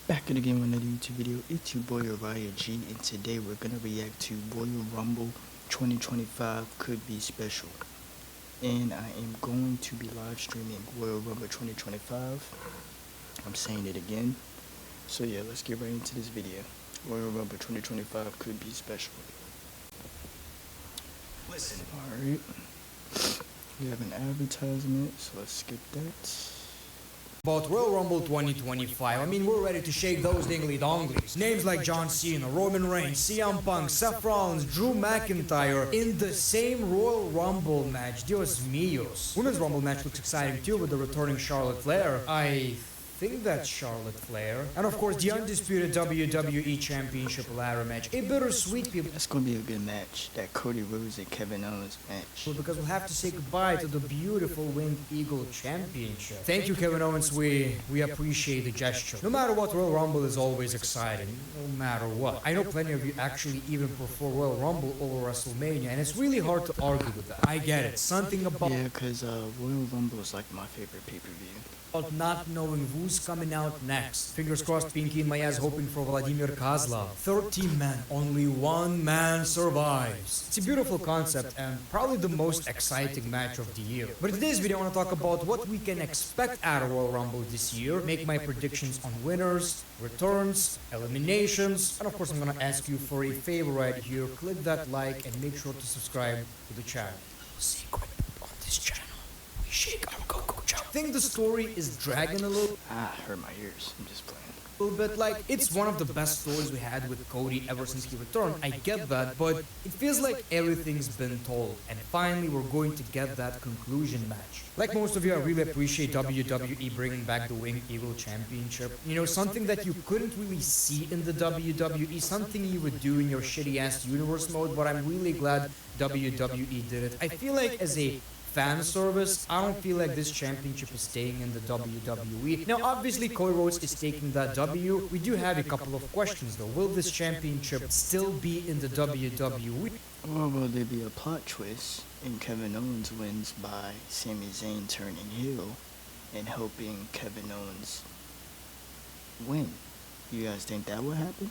Back at again with another YouTube video. It's your boy Uriah G, and today we're gonna react to Royal Rumble 2025 Could Be Special. And I am going to be live streaming Royal Rumble 2025. I'm saying it again. So yeah, let's get right into this video. Royal Rumble 2025 Could Be Special. Listen. Alright. We have an advertisement, so let's skip that. About Royal Rumble 2025, I mean, we're ready to shake those dingly donglies. Names like John Cena, Roman Reigns, CM Punk, Seth Rollins, Drew McIntyre in the same Royal Rumble match. Dios míos. Women's Rumble match looks exciting too with the returning Charlotte Flair. I think that's Charlotte Flair. And of course, the undisputed WWE Championship ladder match. A bittersweet, people. That's gonna be a good match. That Cody Rhodes and Kevin Owens match. Because we'll have to say goodbye to the beautiful Winged Eagle Championship. Thank you, Kevin Owens. We appreciate the gesture. No matter what, Royal Rumble is always exciting. No matter what. I know plenty of you actually even prefer Royal Rumble over WrestleMania, and it's really hard to argue with that. I get it. Something about Yeah, because Royal Rumble is like my favorite pay-per-view. not knowing who's coming out next. Fingers crossed, Pinky in my ass hoping for Vladimir Kozlov. 13 men, only one man survives. It's a beautiful concept and probably the most exciting match of the year. But in today's video, I want to talk about what we can expect out of Royal Rumble this year, make my predictions on winners, returns, eliminations, and of course I'm gonna ask you for a favor right here. Click that like and make sure to subscribe to the channel. Secret on this channel. We shake our cocoa jump. I think the story is dragging a little Hurt my ears. I'm just playing. bit. Like, it's one of the best stories we had with Cody ever since he returned. I get that, but it feels like everything's been told, and finally we're going to get that conclusion match. Like most of you, I really appreciate WWE bringing back the Winged Eagle Championship. You know, something that you couldn't really see in the WWE, something you would do in your shitty-ass universe mode, but I'm really glad WWE did it. I feel like as a fan service, I don't feel like this championship is staying in the WWE. Now, obviously, Cody Rhodes is taking that W. We do have a couple of questions, though. Will this championship still be in the WWE? Or will there be a plot twist and Kevin Owens wins by Sami Zayn turning heel and helping Kevin Owens win? You guys think that would happen?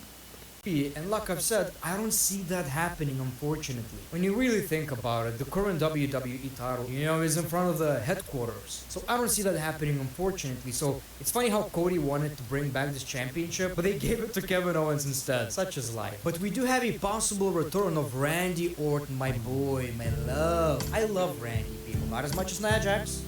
And like I've said, I don't see that happening, unfortunately. When you really think about it, the current WWE title, you know, is in front of the headquarters. So I don't see that happening, unfortunately. So it's funny how Cody wanted to bring back this championship, but they gave it to Kevin Owens instead. Such is life. But we do have a possible return of Randy Orton, my boy, my love. I love Randy, people. Not as much as Nia Jax.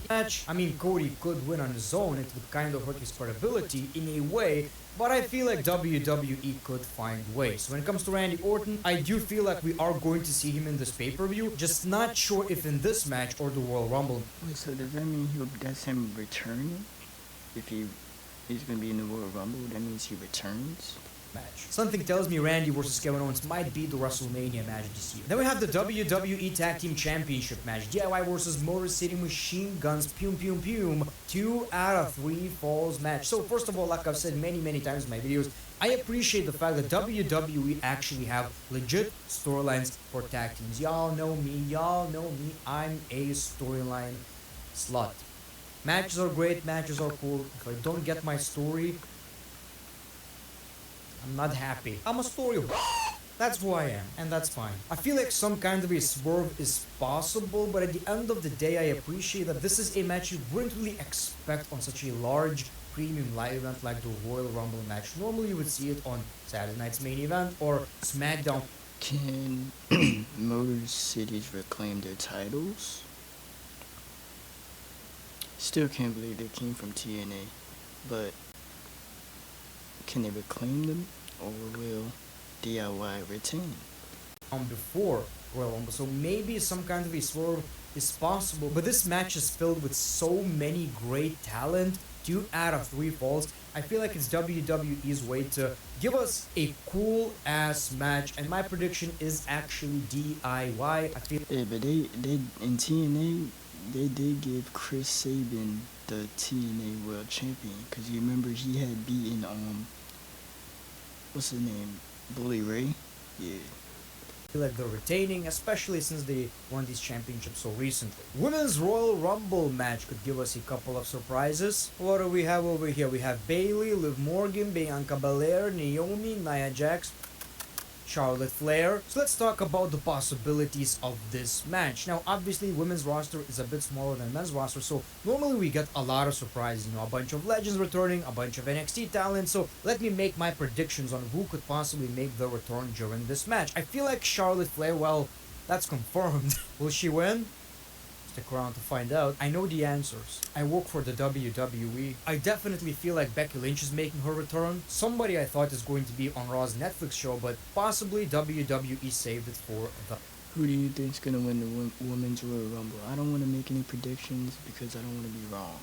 Match. I mean, Cody could win on his own. It would kind of hurt his credibility in a way, but I feel like WWE could find ways. When it comes to Randy Orton, I do feel like we are going to see him in this pay-per-view, just not sure if in this match or the Royal Rumble. Wait, so does that mean that's him returning? If he's gonna be in the Royal Rumble, that means he returns? Match. Something tells me Randy versus Kevin Owens might be the WrestleMania match this year. Then we have the WWE Tag Team Championship match. DIY versus Motor City Machine Guns. Pum pum pum. 2 out of 3 falls match. So first of all, like I've said many times in my videos, I appreciate the fact that WWE actually have legit storylines for tag teams. Y'all know me. I'm a storyline slut. Matches are great. Matches are cool. If I don't get my story, I'm not happy. I'm a story. That's who I am, and that's fine. I feel like some kind of a swerve is possible, but at the end of the day, I appreciate that this is a match you wouldn't really expect on such a large premium live event like the Royal Rumble match. Normally, you would see it on Saturday night's main event or SmackDown. Can Motor Cities reclaim their titles? Still can't believe they came from TNA, but can they reclaim them, or will DIY retain? Before Royal Rumble, so maybe some kind of a swerve is possible, but this match is filled with so many great talent. 2 out of 3 falls. I feel like it's WWE's way to give us a cool ass match, and my prediction is actually DIY. I feel Yeah, but they in TNA they did give Chris Sabin the TNA World Champion, because you remember he had beaten what's his name, Bully Ray. Yeah. feel like they're retaining, especially since they won these championships so recently. Women's Royal Rumble match could give us a couple of surprises. What do we have over here? We have Bayley, Liv Morgan, Bianca Belair, Naomi, Nia Jax, Charlotte Flair. So let's talk about the possibilities of this match. Now, obviously, women's roster is a bit smaller than men's roster, so normally we get a lot of surprises. A bunch of legends returning, a bunch of NXT talent. So let me make my predictions on who could possibly make the return during this match. I feel like Charlotte Flair, well, that's confirmed. Will she win? Stick around to find out. I know the answers. I work for the WWE. I definitely feel like Becky Lynch is making her return. Somebody I thought is going to be on Raw's Netflix show, but possibly WWE saved it for the... Who do you think's gonna win the Women's Royal Rumble? I don't want to make any predictions because I don't want to be wrong.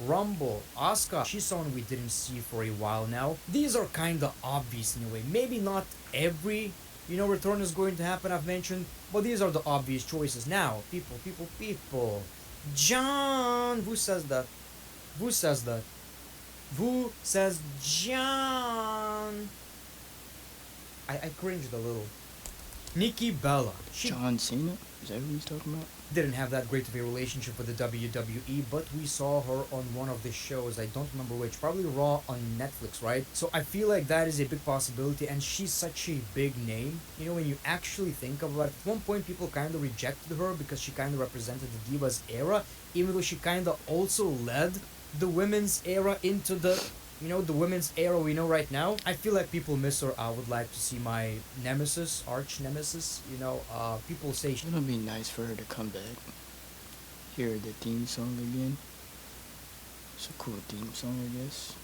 Rumble, Asuka, she's someone we didn't see for a while now. These are kinda obvious in a way. Maybe not every return is going to happen, I've mentioned, but these are the obvious choices. Now, people. John! Who says that? Who says that? Who says John? I cringed a little. Nikki Bella. She John Cena? Is that who he's talking about? didn't have that great of a relationship with the WWE, but we saw her on one of the shows. I don't remember which. Probably Raw on Netflix, right? So I feel like that is a big possibility, and she's such a big name. When you actually think about it, at one point people kind of rejected her because she kind of represented the Divas era, even though she kind of also led the women's era into the women's era we know right now. I feel like people miss her. I would like to see my nemesis, arch nemesis. People say It would be nice for her to come back. Hear the theme song again. It's a cool theme song, I guess.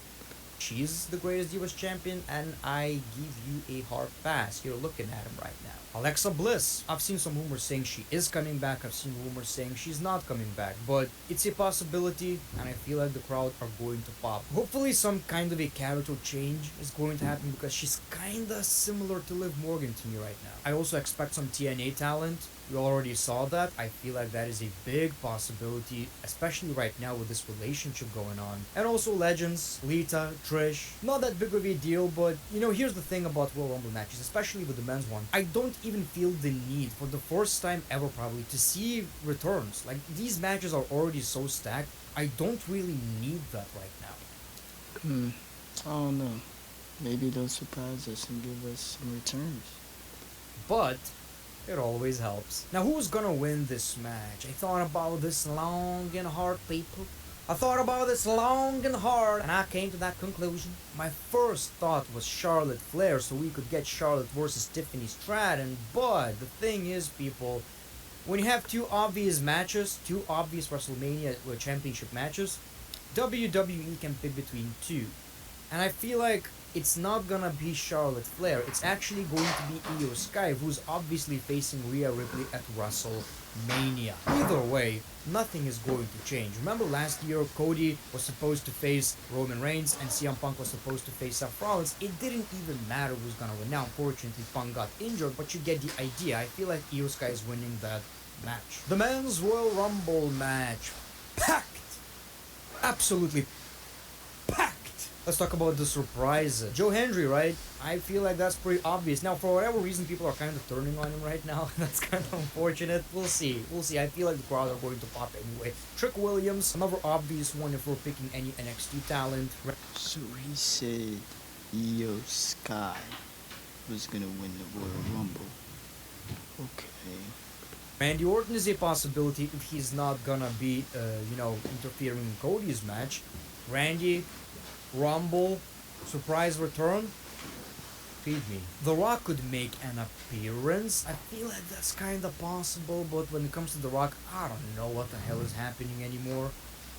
she's the greatest Divas champion, and I give you a hard pass. You're looking at him right now. Alexa Bliss. I've seen some rumors saying she is coming back. I've seen rumors saying she's not coming back. But it's a possibility, and I feel like the crowd are going to pop. Hopefully some kind of a character change is going to happen because she's kinda similar to Liv Morgan to me right now. I also expect some TNA talent. We already saw that. I feel like that is a big possibility, especially right now with this relationship going on. And also legends, Lita, Trish. Not that big of a deal, but here's the thing about Royal Rumble matches, especially with the men's one. I don't even feel the need for the first time ever probably to see returns. Like, these matches are already so stacked. I don't really need that right now. I don't know. Maybe they'll surprise us and give us some returns. But it always helps. Now, who's gonna win this match? I thought about this long and hard, people. I thought about this long and hard, and I came to that conclusion. My first thought was Charlotte Flair, so we could get Charlotte versus Tiffany Stratton. But the thing is, people, when you have two obvious matches, two obvious WrestleMania championship matches, WWE can pick between two. And I feel like it's not gonna be Charlotte Flair. It's actually going to be Io Sky, who's obviously facing Rhea Ripley at WrestleMania. Either way, nothing is going to change. Remember last year, Cody was supposed to face Roman Reigns and CM Punk was supposed to face Seth Rollins. It didn't even matter who's gonna win. Now, unfortunately, Punk got injured, but you get the idea. I feel like Io Sky is winning that match. The Men's Royal Rumble match. Packed! Absolutely packed! Let's talk about the surprise. Joe Hendry, right? I feel like that's pretty obvious. Now, for whatever reason, people are kind of turning on him right now. That's kind of unfortunate. We'll see. I feel like the crowd are going to pop anyway. Trick Williams, another obvious one if we're picking any NXT talent. So he said Io Sky was gonna win the Royal Rumble. Okay. Randy Orton is a possibility if he's not gonna be, interfering in Cody's match. Randy, Rumble, surprise return. Feed me. The Rock could make an appearance. I feel like that's kind of possible, but when it comes to The Rock, I don't know what the hell is happening anymore.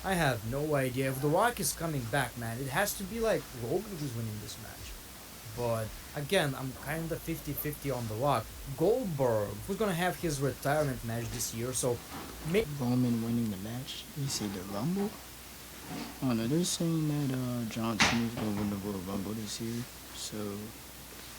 I have no idea. If The Rock is coming back, man, it has to be like Roman who's winning this match. But again, I'm kind of 50-50 on The Rock. Goldberg, who's gonna have his retirement match this year, so Roman winning the match? You say the Rumble? Oh no, they're saying that John Cena's gonna win the Royal Rumble this year. So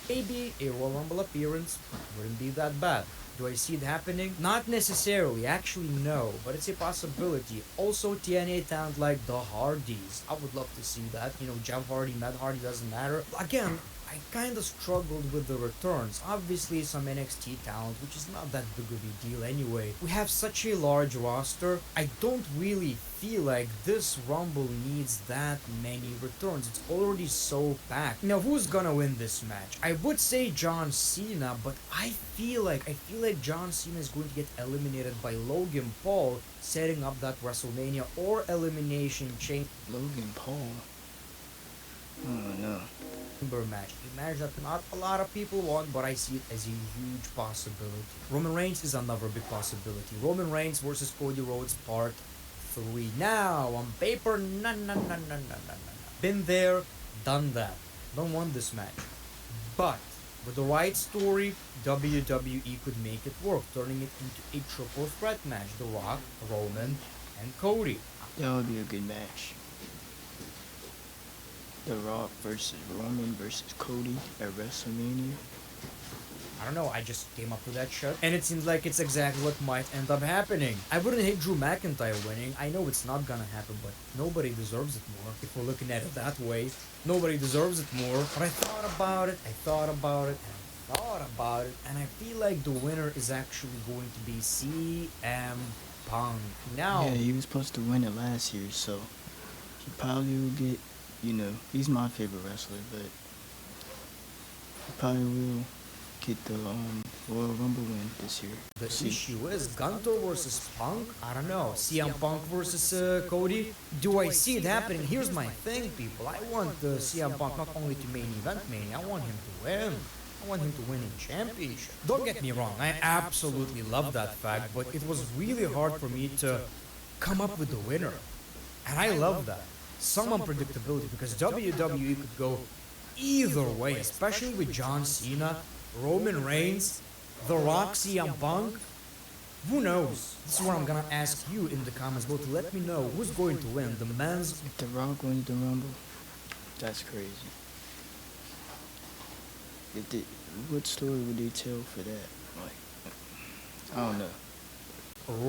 maybe a Royal Rumble appearance wouldn't be that bad. Do I see it happening? Not necessarily, actually no, but it's a possibility. Also, TNA talent like the Hardys. I would love to see that. Jeff Hardy, Matt Hardy, doesn't matter. Again, I kind of struggled with the returns. Obviously, some NXT talent, which is not that big of a deal anyway. We have such a large roster. I don't really feel like this Rumble needs that many returns. It's already so packed. Now, who's gonna win this match? I would say John Cena, but I feel like John Cena is going to get eliminated by Logan Paul, setting up that WrestleMania or Elimination Chamber Logan Paul. Oh no. match. A match that not a lot of people want, but I see it as a huge possibility. Roman Reigns is another big possibility. Roman Reigns versus Cody Rhodes part 3. Now, on paper, no. Been there, done that. Don't want this match. But, with the right story, WWE could make it work, turning it into a triple threat match. The Rock, Roman, and Cody. That would be a good match. The Rock versus Roman versus Cody at WrestleMania. I don't know, I just came up with that shit. And it seems like it's exactly what might end up happening. I wouldn't hate Drew McIntyre winning. I know it's not gonna happen, but nobody deserves it more. If we're looking at it that way, nobody deserves it more. But I thought about it, and I feel like the winner is actually going to be CM Punk. Now, Yeah, he was supposed to win it last year, so he probably will get, he's my favorite wrestler, but he probably will get the Royal Rumble win this year. the See. issue is Gunter versus Punk? I don't know. CM Punk versus Cody? Do I see it happening? Here's my thing, people. I want the CM Punk not only to main event Mania, I want him to win. I want him to win a championship. Don't get me wrong, I absolutely love that fact, but it was really hard for me to come up with the winner. And I love that. Some unpredictability because WWE could go either way, especially with John Cena, Roman Reigns, The Rock, CM Punk. Who knows? This is what I'm gonna ask you in the comments below to let me know who's going to win the men's. If The Rock wins the Rumble, that's crazy. What story would they tell for that? Like, I don't know.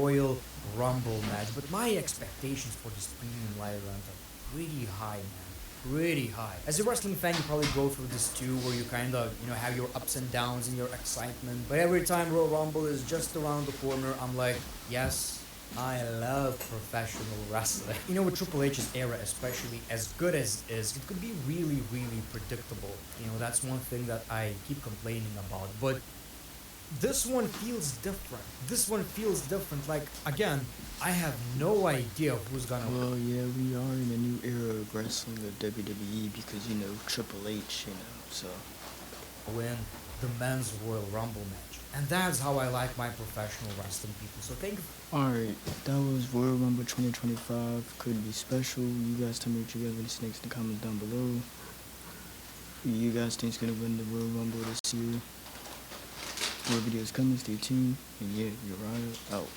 Royal Rumble match, but my expectations for this premium live event are pretty high, man. Pretty high. As a wrestling fan, you probably go through this too, where you kind of, have your ups and downs and your excitement. But every time Royal Rumble is just around the corner, I'm like, yes, I love professional wrestling. With Triple H's era, especially as good as it is, it could be really, really predictable. That's one thing that I keep complaining about. But this one feels different. Like, again, I have no idea who's gonna Well, yeah, we are in a new era of wrestling of WWE because, Triple H, so. win the men's Royal Rumble match. And that's how I like my professional wrestling, people. So thank you. Alright, that was Royal Rumble 2025. Could be special. You guys tell me what you guys want to see next in the comments down below. Who you guys think's gonna win the Royal Rumble this year? More videos coming, stay tuned. And yeah, Uriah out.